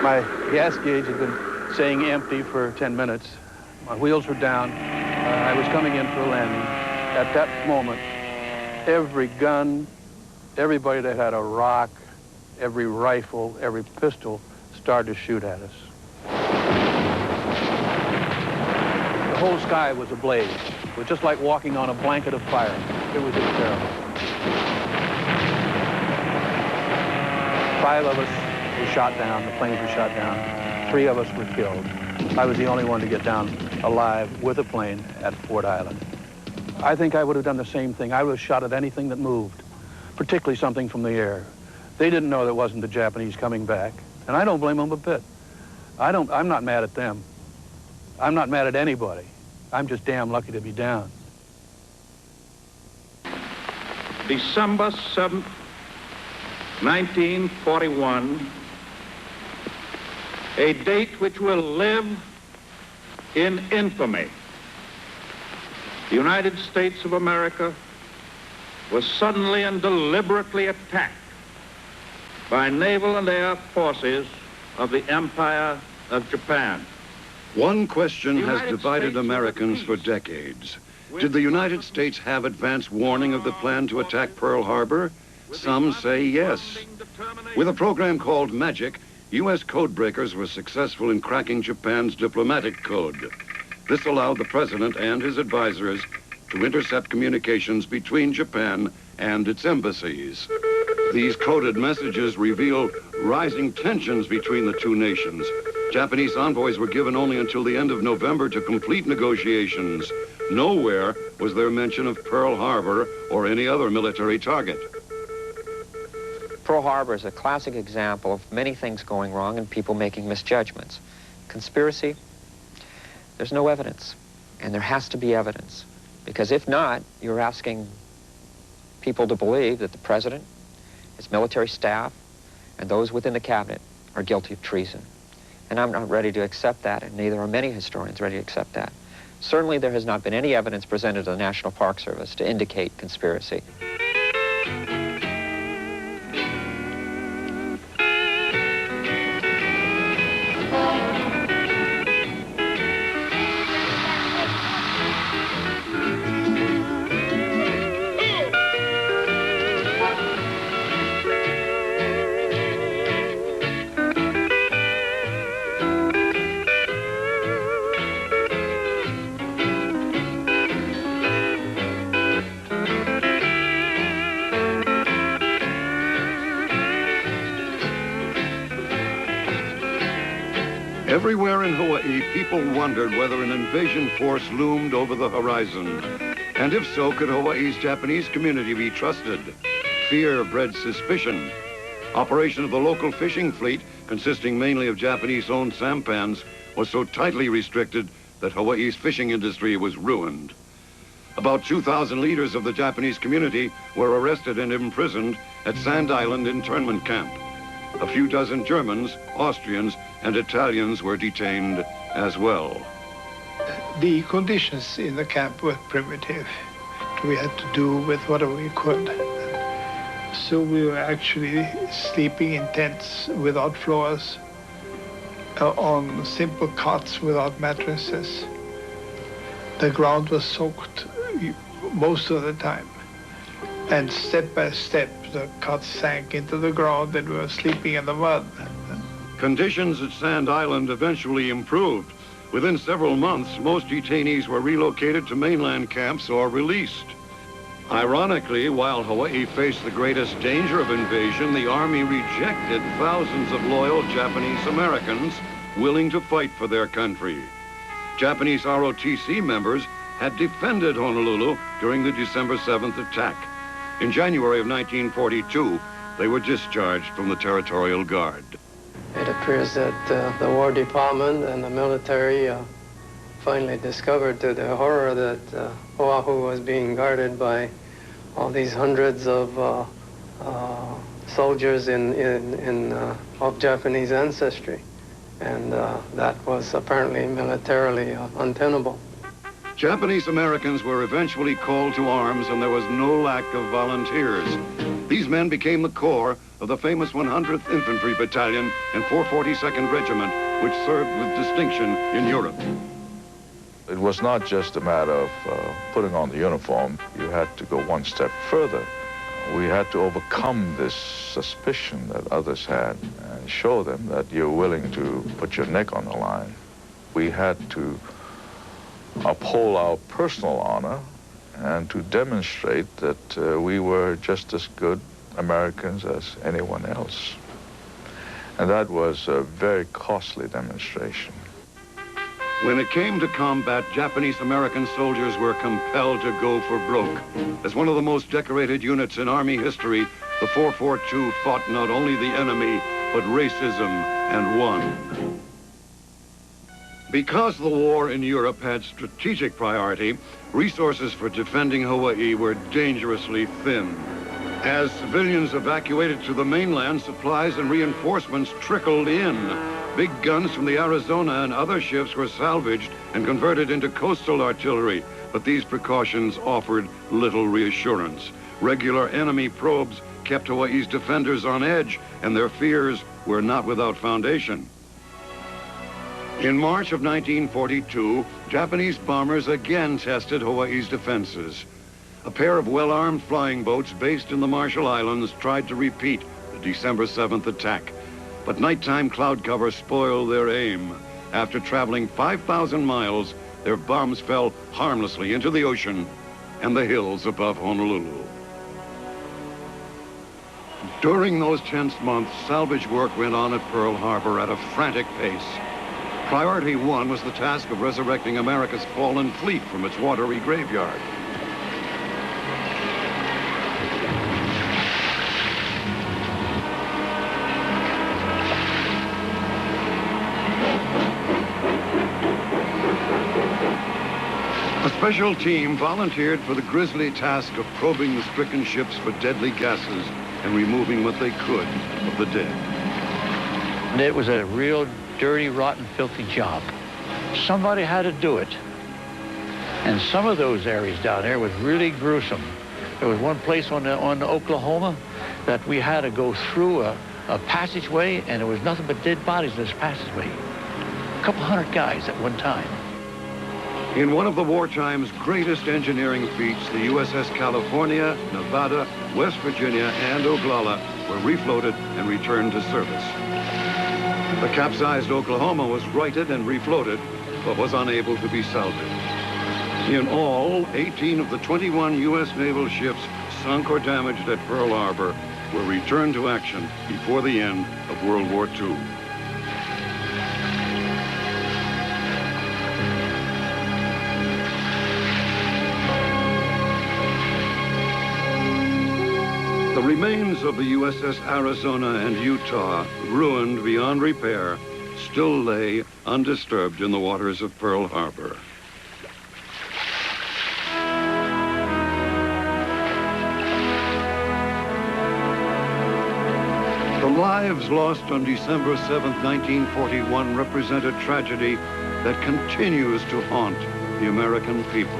My gas gauge had been saying empty for 10 minutes. My wheels were down. I was coming in for a landing. At that moment, every gun, everybody that had a rock, every rifle, every pistol started to shoot at us. The whole sky was ablaze. It was just like walking on a blanket of fire. It was just terrible. 5 of us were shot down. The planes were shot down. 3 of us were killed. I was the only one to get down alive with a plane at Ford Island. I think I would have done the same thing. I would have shot at anything that moved, particularly something from the air. They didn't know that it wasn't the Japanese coming back, and I don't blame them a bit. I'm not mad at them. I'm not mad at anybody. I'm just damn lucky to be down. December 7th, 1941, a date which will live in infamy. The United States of America was suddenly and deliberately attacked by naval and air forces of the Empire of Japan. One question has divided Americans for decades. Did the United States have advance warning of the plan to attack Pearl Harbor? Some say yes. With a program called Magic, U.S. codebreakers were successful in cracking Japan's diplomatic code. This allowed the president and his advisors to intercept communications between Japan and its embassies. These coded messages reveal rising tensions between the two nations. Japanese envoys were given only until the end of November to complete negotiations. Nowhere was there mention of Pearl Harbor or any other military target. Pearl Harbor is a classic example of many things going wrong and people making misjudgments. Conspiracy, there's no evidence, and there has to be evidence. Because if not, you're asking people to believe that the president, his military staff, and those within the cabinet are guilty of treason. And I'm not ready to accept that, and neither are many historians ready to accept that. Certainly there has not been any evidence presented to the National Park Service to indicate conspiracy. Everywhere in Hawaii, people wondered whether an invasion force loomed over the horizon. And if so, could Hawaii's Japanese community be trusted? Fear bred suspicion. Operation of the local fishing fleet, consisting mainly of Japanese-owned sampans, was so tightly restricted that Hawaii's fishing industry was ruined. About 2,000 leaders of the Japanese community were arrested and imprisoned at Sand Island internment camp. A few dozen Germans, Austrians, and Italians were detained as well. The conditions in the camp were primitive. We had to do with whatever we could. So we were actually sleeping in tents without floors, on simple cots without mattresses. The ground was soaked most of the time. And step by step, the cots sank into the ground and we were sleeping in the mud. Conditions at Sand Island eventually improved. Within several months, most detainees were relocated to mainland camps or released. Ironically, while Hawaii faced the greatest danger of invasion, the Army rejected thousands of loyal Japanese Americans willing to fight for their country. Japanese ROTC members had defended Honolulu during the December 7th attack. In January of 1942, they were discharged from the Territorial Guard. It appears that the War Department and the military finally discovered to their horror that Oahu was being guarded by all these hundreds of soldiers of Japanese ancestry. And that was apparently militarily untenable. Japanese Americans were eventually called to arms, and there was no lack of volunteers. These men became the core of the famous 100th Infantry Battalion and 442nd Regiment, which served with distinction in Europe. It was not just a matter of putting on the uniform. You had to go one step further. We had to overcome this suspicion that others had and show them that you're willing to put your neck on the line. We had to uphold our personal honor and to demonstrate that we were just as good Americans as anyone else. And that was a very costly demonstration. When it came to combat, Japanese American soldiers were compelled to go for broke. As one of the most decorated units in Army history, the 442 fought not only the enemy, but racism, and won. Because the war in Europe had strategic priority, resources for defending Hawaii were dangerously thin. As civilians evacuated to the mainland, supplies and reinforcements trickled in. Big guns from the Arizona and other ships were salvaged and converted into coastal artillery, but these precautions offered little reassurance. Regular enemy probes kept Hawaii's defenders on edge, and their fears were not without foundation. In March of 1942, Japanese bombers again tested Hawaii's defenses. A pair of well-armed flying boats based in the Marshall Islands tried to repeat the December 7th attack, but nighttime cloud cover spoiled their aim. After traveling 5,000 miles, their bombs fell harmlessly into the ocean and the hills above Honolulu. During those tense months, salvage work went on at Pearl Harbor at a frantic pace. Priority one was the task of resurrecting America's fallen fleet from its watery graveyard. A special team volunteered for the grisly task of probing the stricken ships for deadly gases and removing what they could of the dead. And it was a real dirty, rotten, filthy job. Somebody had to do it. And some of those areas down there was really gruesome. There was one place on Oklahoma that we had to go through a passageway, and there was nothing but dead bodies in this passageway. A couple hundred guys at one time. In one of the wartime's greatest engineering feats, the USS California, Nevada, West Virginia, and Oglala were refloated and returned to service. The capsized Oklahoma was righted and refloated, but was unable to be salvaged. In all, 18 of the 21 U.S. naval ships sunk or damaged at Pearl Harbor were returned to action before the end of World War II. The remains of the USS Arizona and Utah, ruined beyond repair, still lay undisturbed in the waters of Pearl Harbor. The lives lost on December 7th, 1941 represent a tragedy that continues to haunt the American people.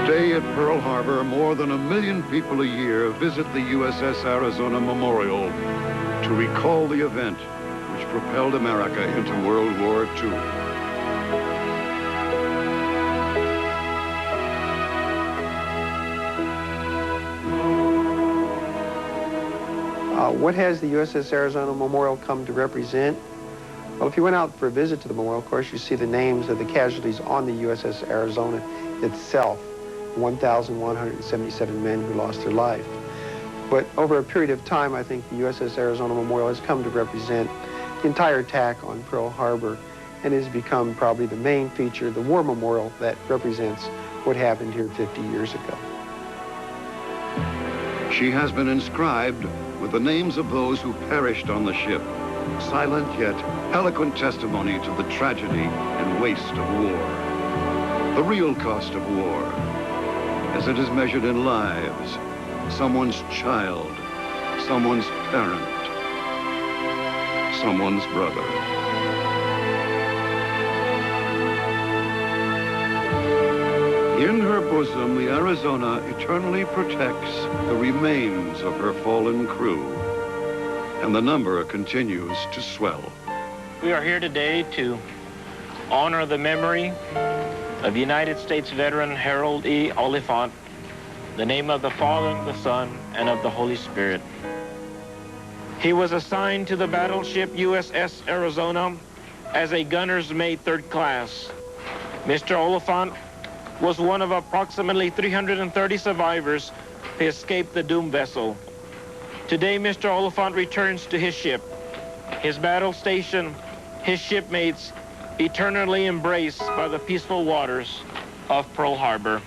Today at Pearl Harbor, more than 1 million people a year visit the USS Arizona Memorial to recall the event which propelled America into World War II. What has the USS Arizona Memorial come to represent? Well, if you went out for a visit to the memorial, of course, you see the names of the casualties on the USS Arizona itself. 1,177 men who lost their life. But over a period of time, I think the USS Arizona Memorial has come to represent the entire attack on Pearl Harbor and has become probably the main feature, the war memorial that represents what happened here 50 years ago. She has been inscribed with the names of those who perished on the ship, silent yet eloquent testimony to the tragedy and waste of war. The real cost of war, as it is measured in lives, someone's child, someone's parent, someone's brother. In her bosom, the Arizona eternally protects the remains of her fallen crew, and the number continues to swell. We are here today to honor the memory of United States veteran Harold E. Oliphant, the name of the Father, the Son, and of the Holy Spirit. He was assigned to the battleship USS Arizona as a gunner's mate 3rd class. Mr. Oliphant was one of approximately 330 survivors who escaped the doomed vessel. Today, Mr. Oliphant returns to his ship, his battle station, his shipmates, eternally embraced by the peaceful waters of Pearl Harbor.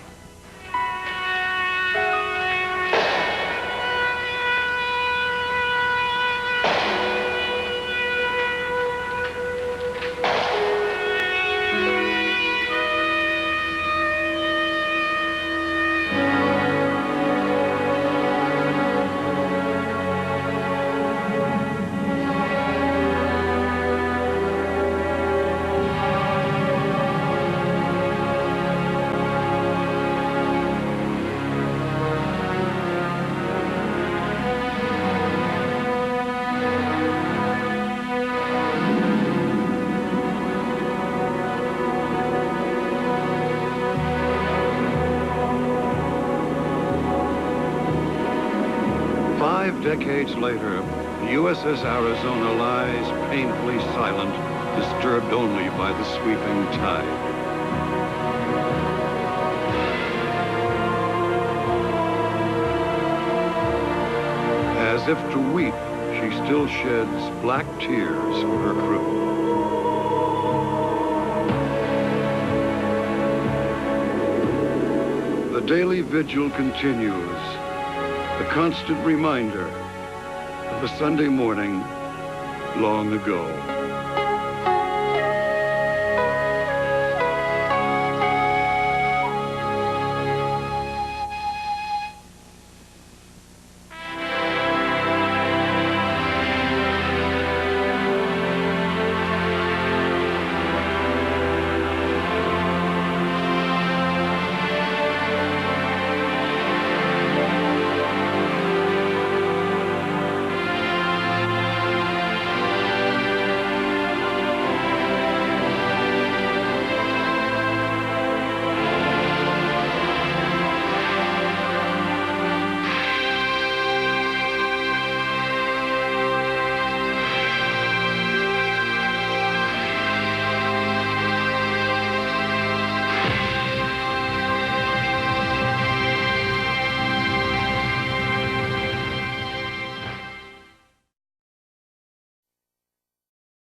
5 decades later, the USS Arizona lies painfully silent, disturbed only by the sweeping tide. As if to weep, she still sheds black tears for her crew. The daily vigil continues, a constant reminder of a Sunday morning long ago.